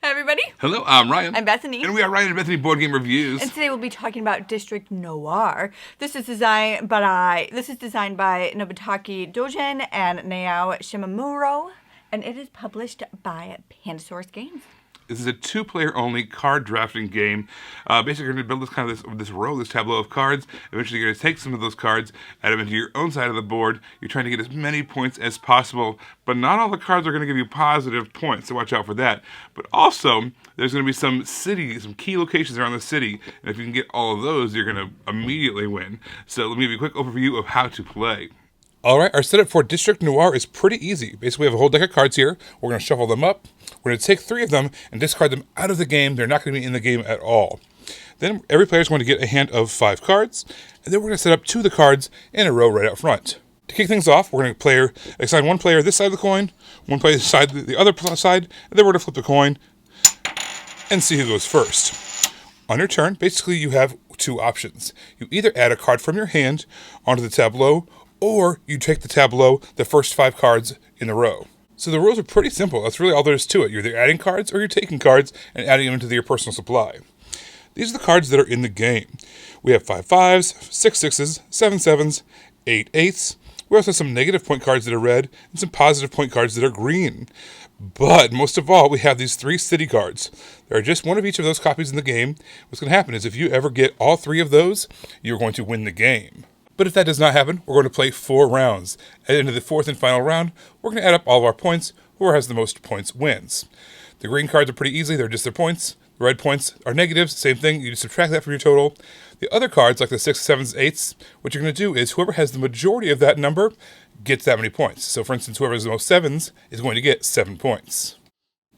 Hi, everybody. Hello, I'm Ryan. I'm Bethany. And we are Ryan and Bethany Board Game Reviews. And today we'll be talking about District Noir. This is designed by Nobutaki Dogen and Naoya Shimamuro, and it is published by Pandasaurus Games. This is a two-player only card drafting game. Basically, you're going to build this tableau of cards. Eventually, you're going to take some of those cards, add them into your own side of the board. You're trying to get as many points as possible, but not all the cards are going to give you positive points, so watch out for that. But also, there's going to be some key locations around the city, and if you can get all of those, you're going to immediately win. So let me give you a quick overview of how to play. Alright, our setup for District Noir is pretty easy. Basically, we have a whole deck of cards here. We're going to shuffle them up. We're going to take 3 of them and discard them out of the game. They're not going to be in the game at all. Then every player is going to get a hand of 5 cards. And then we're going to set up 2 of the cards in a row right out front. To kick things off, we're going to assign one player this side of the coin, one player this side, the other side, and then we're going to flip the coin and see who goes first. On your turn, basically you have 2 options. You either add a card from your hand onto the tableau, or you take the tableau, the first 5 cards in a row. So the rules are pretty simple. That's really all there is to it. You're either adding cards or you're taking cards and adding them into your personal supply. These are the cards that are in the game. We have 5 5s, 6 6s, 7 7s, 8 8s. We also have some negative point cards that are red and some positive point cards that are green. But most of all, we have these 3 city cards. There are just one of each of those copies in the game. What's going to happen is if you ever get all 3 of those, you're going to win the game. But if that does not happen, we're going to play 4 rounds. At the end of the 4th and final round, we're going to add up all of our points. Whoever has the most points wins. The green cards are pretty easy. They're just their points. The red points are negatives. Same thing. You just subtract that from your total. The other cards, like the 6s, 7s, 8s, what you're going to do is whoever has the majority of that number gets that many points. So, for instance, whoever has the most 7s is going to get 7 points.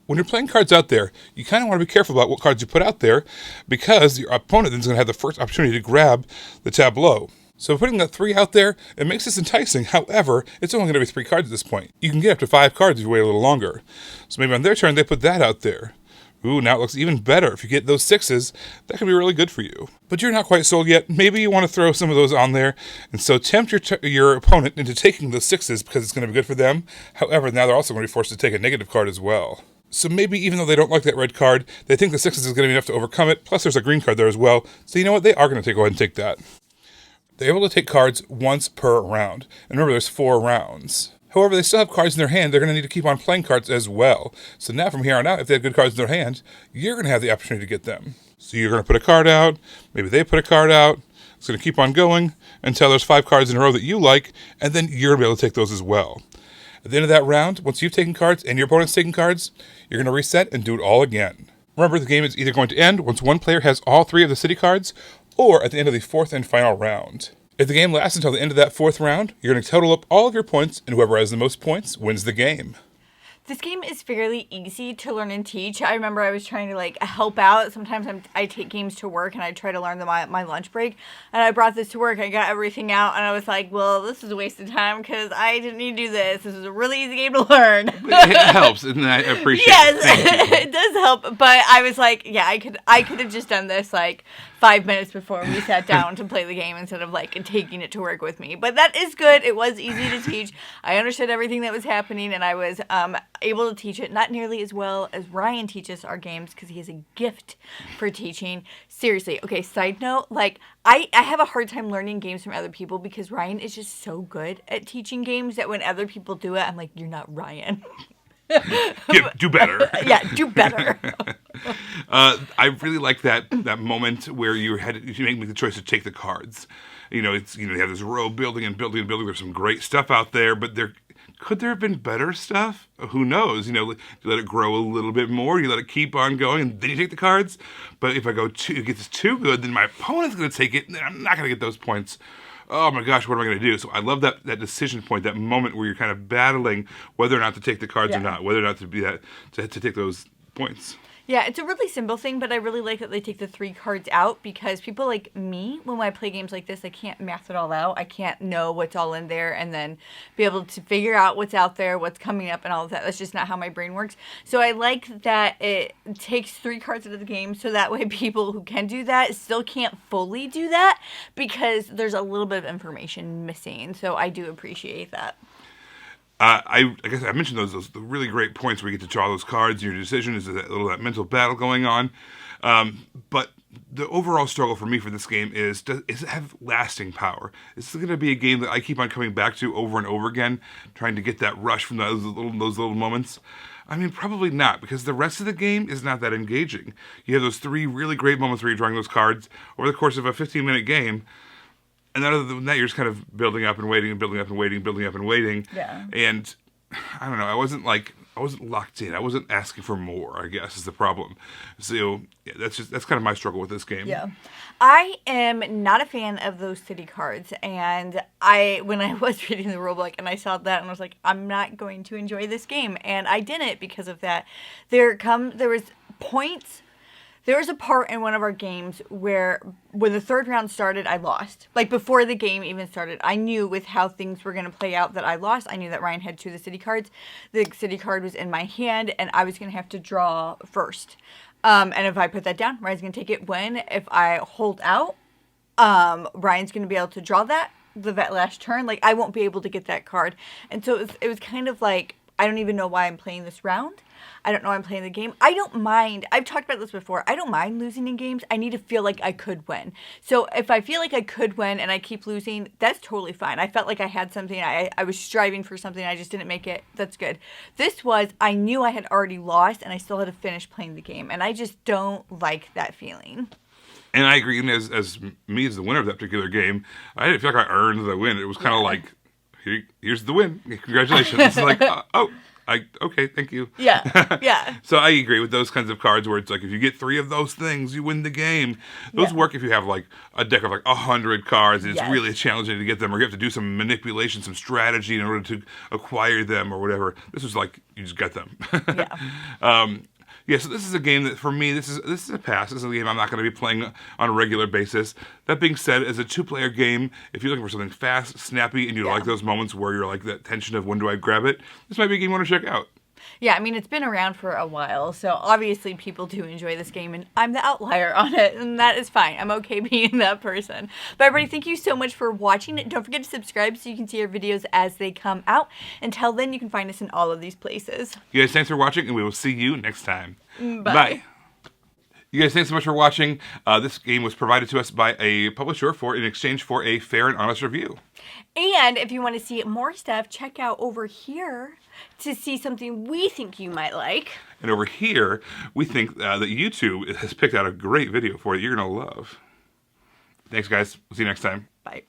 When you're playing cards out there, you kind of want to be careful about what cards you put out there because your opponent then is going to have the first opportunity to grab the tableau. So putting that 3 out there, it makes this enticing. However, it's only going to be 3 cards at this point. You can get up to 5 cards if you wait a little longer. So maybe on their turn, they put that out there. Ooh, now it looks even better. If you get those 6s, that can be really good for you. But you're not quite sold yet. Maybe you want to throw some of those on there. And so tempt your opponent into taking those 6s because it's going to be good for them. However, now they're also going to be forced to take a negative card as well. So maybe even though they don't like that red card, they think the 6s is going to be enough to overcome it. Plus there's a green card there as well. So you know what? They are going to go ahead and take that. They're able to take cards once per round. And remember, there's 4 rounds. However, they still have cards in their hand. They're going to need to keep on playing cards as well. So now from here on out, if they have good cards in their hand, you're going to have the opportunity to get them. So you're going to put a card out. Maybe they put a card out. It's going to keep on going until there's 5 cards in a row that you like. And then you're going to be able to take those as well. At the end of that round, once you've taken cards and your opponent's taken cards, you're going to reset and do it all again. Remember, the game is either going to end once one player has all 3 of the city cards, or at the end of the 4th and final round. If the game lasts until the end of that 4th round, you're going to total up all of your points, and whoever has the most points wins the game. This game is fairly easy to learn and teach. I remember I was trying to help out. Sometimes I take games to work and I try to learn them at my lunch break. And I brought this to work. I got everything out and I was like, well, this is a waste of time because I didn't need to do this. This is a really easy game to learn. It helps, and I appreciate it. Yes, it does help. But I was like, yeah, I could have just done this 5 minutes before we sat down to play the game instead of taking it to work with me. But that is good. It was easy to teach. I understood everything that was happening and I was able to teach it not nearly as well as Ryan teaches our games because he has a gift for teaching. Seriously. Okay, side note, I have a hard time learning games from other people because Ryan is just so good at teaching games that when other people do it, I'm like, you're not Ryan. Do better. Yeah, do better. I really like that moment where you make the choice to take the cards. You have this row building and building and building. There's some great stuff out there, but could there have been better stuff? Who knows? You let it grow a little bit more. You let it keep on going, and then you take the cards. But if it gets too good, then my opponent's going to take it, and I'm not going to get those points. Oh my gosh, what am I going to do? So I love that decision point, that moment where you're kind of battling whether or not to take the cards or not, whether or not to take those points. Yeah, it's a really simple thing, but I really like that they take the 3 cards out because people like me, when I play games like this, I can't math it all out. I can't know what's all in there and then be able to figure out what's out there, what's coming up, and all of that. That's just not how my brain works. So I like that it takes 3 cards out of the game so that way people who can do that still can't fully do that because there's a little bit of information missing. So I do appreciate that. I guess I mentioned those the really great points where you get to draw those cards, and your decision is that mental battle going on. But the overall struggle for me for this game is it have lasting power? Is this going to be a game that I keep on coming back to over and over again, trying to get that rush from those little moments? I mean, probably not, because the rest of the game is not that engaging. You have those 3 really great moments where you're drawing those cards over the course of a 15-minute game, and other than that, you're just kind of building up and waiting and building up and waiting, building up and waiting. Yeah. And I don't know, I wasn't locked in. I wasn't asking for more, I guess, is the problem. So yeah, that's kind of my struggle with this game. Yeah. I am not a fan of those city cards, and when I was reading the rulebook and I saw that, and I was like, I'm not going to enjoy this game, and I didn't because of that. There was points. There was a part in one of our games where when the 3rd round started, I lost. Like, before the game even started, I knew with how things were going to play out that I lost. I knew that Ryan had 2 of the city cards. The city card was in my hand, and I was going to have to draw first. And if I put that down, Ryan's going to take it. If I hold out, Ryan's going to be able to draw that last turn. Like, I won't be able to get that card. And so it was kind of like, I don't even know why I'm playing this round. I don't know why I'm playing the game. I don't mind. I've talked about this before. I don't mind losing in games. I need to feel like I could win. So if I feel like I could win and I keep losing, that's totally fine. I felt like I had something. I was striving for something. I just didn't make it. That's good. This was, I knew I had already lost and I still had to finish playing the game. And I just don't like that feeling. And I agree. And as me as the winner of that particular game, I didn't feel like I earned the win. It was kind of like, here's the win. Congratulations. It's like, okay, thank you. Yeah, yeah. So I agree with those kinds of cards where it's like, if you get 3 of those things, you win the game. Those work if you have like a deck of like 100 cards, and it's really challenging to get them, or you have to do some manipulation, some strategy in order to acquire them or whatever. This was like, you just get them. Yeah. So this is a game that, for me, this is a pass. This is a game I'm not going to be playing on a regular basis. That being said, as a 2-player game, if you're looking for something fast, snappy, and you like those moments where you're like that tension of when do I grab it, this might be a game you want to check out. Yeah, I mean, it's been around for a while, so obviously people do enjoy this game, and I'm the outlier on it, and that is fine. I'm okay being that person. But everybody, thank you so much for watching. Don't forget to subscribe so you can see our videos as they come out. Until then, you can find us in all of these places. You guys, thanks for watching, and we will see you next time. Bye. Bye. You guys, thanks so much for watching. This game was provided to us by a publisher in exchange for a fair and honest review. And if you want to see more stuff, check out over here to see something we think you might like. And over here, we think that YouTube has picked out a great video for you you're going to love. Thanks, guys. We'll see you next time. Bye.